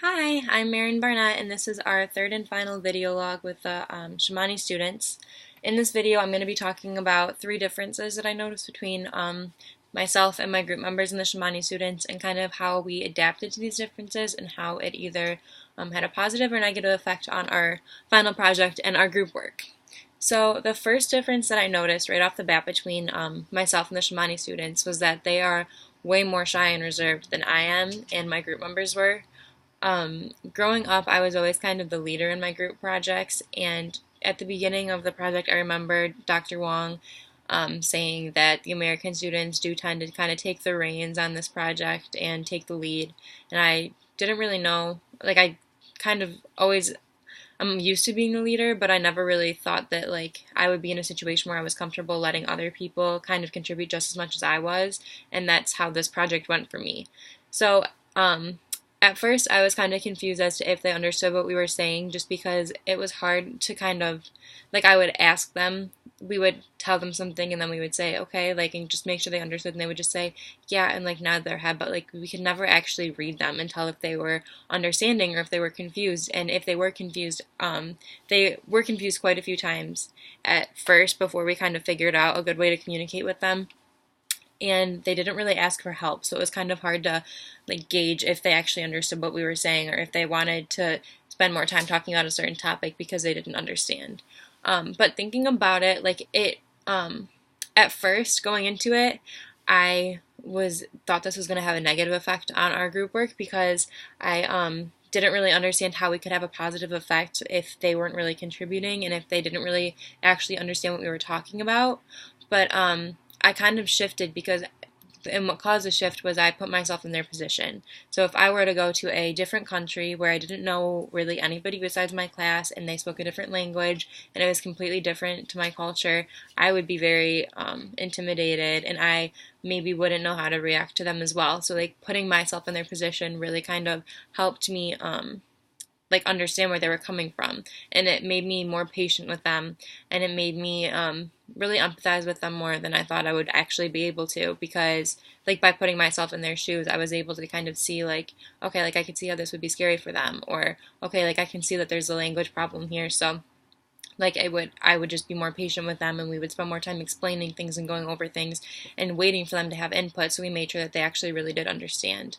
Hi, I'm Marin Barnett, and this is our third and final video log with the Shamani students. In this video, I'm going to be talking about three differences that I noticed between myself and my group members and the Shamani students, and kind of how we adapted to these differences and how it either had a positive or negative effect on our final project and our group work. So the first difference that I noticed right off the bat between myself and the Shamani students was that they are way more shy and reserved than I am and my group members were. Growing up, I was always kind of the leader in my group projects, and at the beginning of the project, I remember Dr. Wong saying that the American students do tend to kind of take the reins on this project and take the lead. And I didn't really know, like, I kind of always I'm used to being the leader, but I never really thought that like I would be in a situation where I was comfortable letting other people kind of contribute just as much as I was, and that's how this project went for me. So, at first I was kind of confused as to if they understood what we were saying, just because it was hard to kind of like I would ask them, we would tell them something and then we would say okay, like, and just make sure they understood, and they would just say yeah and like nod their head, but like we could never actually read them and tell if they were understanding or if they were confused. And if they were confused quite a few times at first before we kind of figured out a good way to communicate with them, and they didn't really ask for help, so it was kind of hard to like gauge if they actually understood what we were saying or if they wanted to spend more time talking about a certain topic because they didn't understand. But thinking about it, like it at first going into it, I was thought this was going to have a negative effect on our group work because I didn't really understand how we could have a positive effect if they weren't really contributing and if they didn't really actually understand what we were talking about. But I kind of shifted because, and what caused the shift was I put myself in their position. So if I were to go to a different country where I didn't know really anybody besides my class and they spoke a different language and it was completely different to my culture, I would be very intimidated, and I maybe wouldn't know how to react to them as well. So like putting myself in their position really kind of helped me like understand where they were coming from, and it made me more patient with them, and it made me really empathize with them more than I thought I would actually be able to, because like by putting myself in their shoes I was able to kind of see like okay, like I could see how this would be scary for them, or okay, like I can see that there's a language problem here. So like I would just be more patient with them, and we would spend more time explaining things and going over things and waiting for them to have input, so we made sure that they actually really did understand.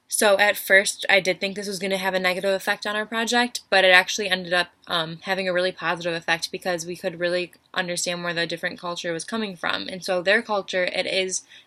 So at first, I did think this was going to have a negative effect on our project, but it actually ended up having a really positive effect because we could really understand where the different culture was coming from. And so their culture,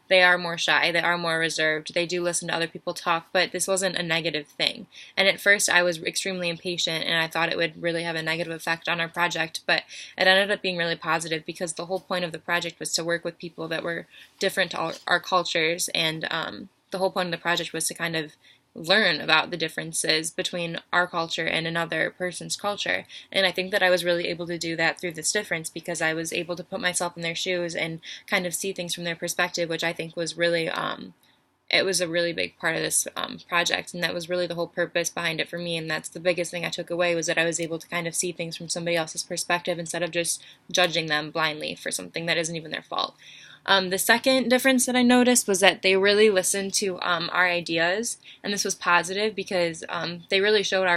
they are more shy, they are more reserved, they do listen to other people talk, but this wasn't a negative thing. And at first, I was extremely impatient, and I thought it would really have a negative effect on our project, but it ended up being really positive because the whole point of the project was to work with people that were different to our cultures, and the whole point of the project was to kind of learn about the differences between our culture and another person's culture. And I think that I was really able to do that through this difference because I was able to put myself in their shoes and kind of see things from their perspective, which I think was really it was a really big part of this project, and that was really the whole purpose behind it for me. And that's the biggest thing I took away, was that I was able to kind of see things from somebody else's perspective instead of just judging them blindly for something that isn't even their fault. The second difference that I noticed was that they really listened to our ideas, and this was positive because they really showed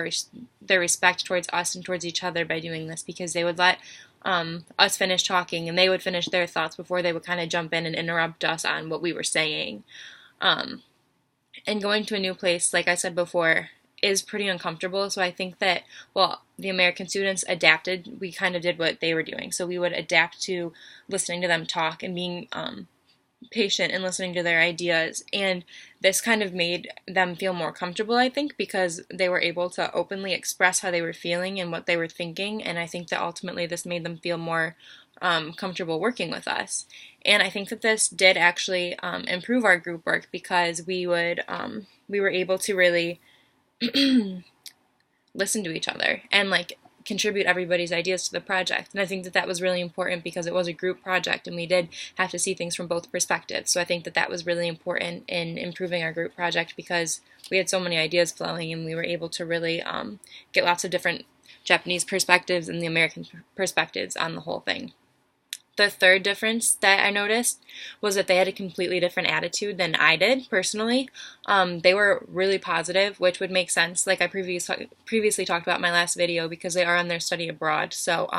their respect towards us and towards each other by doing this, because they would let us finish talking and they would finish their thoughts before they would kind of jump in and interrupt us on what we were saying. Um, and going to a new place, like I said before, is pretty uncomfortable. So I think that, well, the American students adapted. We kind of did what they were doing. So we would adapt to listening to them talk and being patient and listening to their ideas. And this kind of made them feel more comfortable, I think, because they were able to openly express how they were feeling and what they were thinking. And I think that ultimately this made them feel more comfortable working with us. And I think that this did actually improve our group work because we were able to really listen to each other and like contribute everybody's ideas to the project. And I think that that was really important because it was a group project and we did have to see things from both perspectives. So I think that that was really important in improving our group project because we had so many ideas flowing and we were able to really get lots of different Japanese perspectives and the American perspectives on the whole thing. The third difference that I noticed was that they had a completely different attitude than I did personally. They were really positive, which would make sense, like I previously talked about in my last video, because they are on their study abroad. So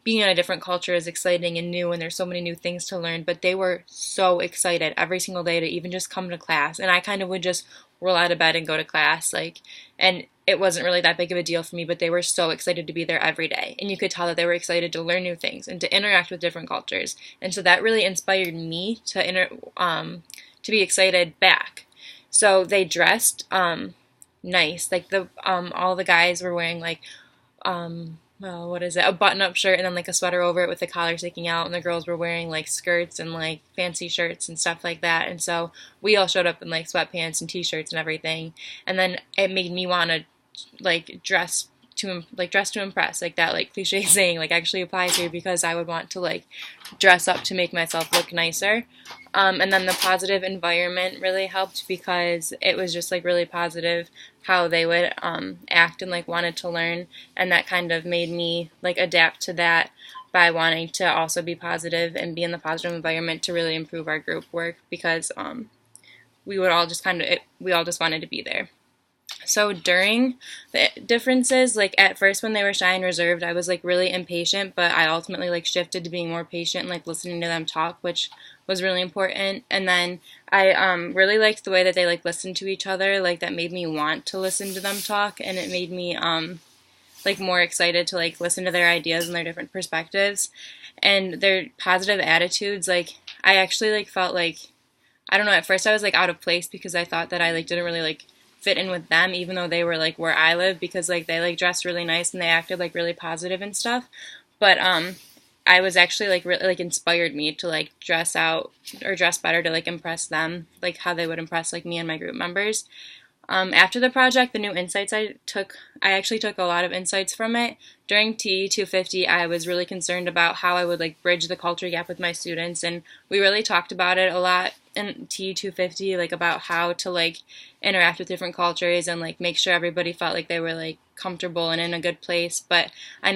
being in a different culture is exciting and new, and there's so many new things to learn. But they were so excited every single day to even just come to class, and I kind of would just roll out of bed and go to class, like, and it wasn't really that big of a deal for me, but they were so excited to be there every day. And you could tell that they were excited to learn new things and to interact with different cultures. And so that really inspired me to be excited back. So they dressed nice. Like all the guys were wearing like well, what is it? A button-up shirt and then like a sweater over it with the collar sticking out, and the girls were wearing like skirts and like fancy shirts and stuff like that. And so we all showed up in like sweatpants and t-shirts and everything. And then it made me want to like dress to impress, like that like cliche saying like actually applies here, because I would want to like dress up to make myself look nicer. And then the positive environment really helped, because it was just like really positive how they would act and like wanted to learn, and that kind of made me like adapt to that by wanting to also be positive and be in the positive environment to really improve our group work, because we all just wanted to be there. So during the differences, like at first when they were shy and reserved, I was like really impatient, but I ultimately like shifted to being more patient and like listening to them talk, which was really important. And then I really liked the way that they like listened to each other, like that made me want to listen to them talk, and it made me like more excited to like listen to their ideas and their different perspectives and their positive attitudes. Like I actually like felt like, I don't know, at first I was like out of place because I thought that I like didn't really like fit in with them, even though they were like where I live, because like they like dressed really nice and they acted like really positive and stuff. But I was actually like really like inspired me to like dress out or dress better to like impress them, like how they would impress like me and my group members. After the project, the new insights I actually took a lot of insights from it. During TE 250, I was really concerned about how I would like bridge the culture gap with my students, and we really talked about it a lot in TE 250, like about how to like interact with different cultures and like make sure everybody felt like they were like comfortable and in a good place. But I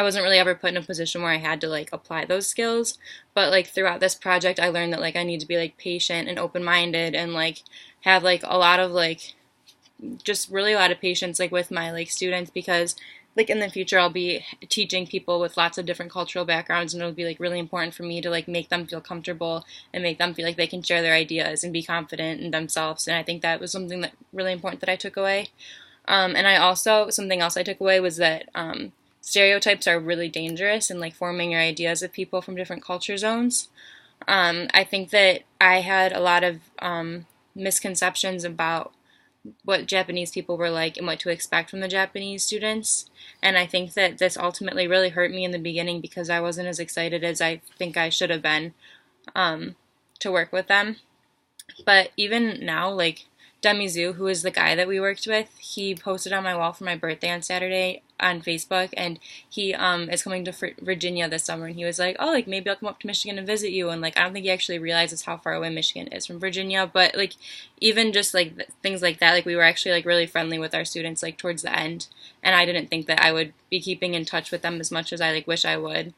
wasn't really ever put in a position where I had to like apply those skills. But like throughout this project, I learned that like I need to be like patient and open-minded and like have like a lot of like just really a lot of patience like with my like students, because like in the future I'll be teaching people with lots of different cultural backgrounds, and it'll be like really important for me to like make them feel comfortable and make them feel like they can share their ideas and be confident in themselves. And I think that was something that really important that I took away. And I also, something else I took away was that stereotypes are really dangerous in like forming your ideas of people from different culture zones. I think that I had a lot of misconceptions about what Japanese people were like and what to expect from the Japanese students. And I think that this ultimately really hurt me in the beginning, because I wasn't as excited as I think I should have been to work with them. But even now, like Demizu, who is the guy that we worked with, he posted on my wall for my birthday on Saturday on Facebook, and he is coming to Virginia this summer, and he was like, oh, like maybe I'll come up to Michigan and visit you. And like I don't think he actually realizes how far away Michigan is from Virginia, but like even just like things like that, like we were actually like really friendly with our students like towards the end, and I didn't think that I would be keeping in touch with them as much as I like wish I would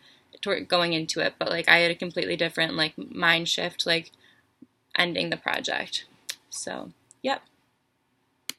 going into it. But like I had a completely different like mind shift like ending the project. So yep.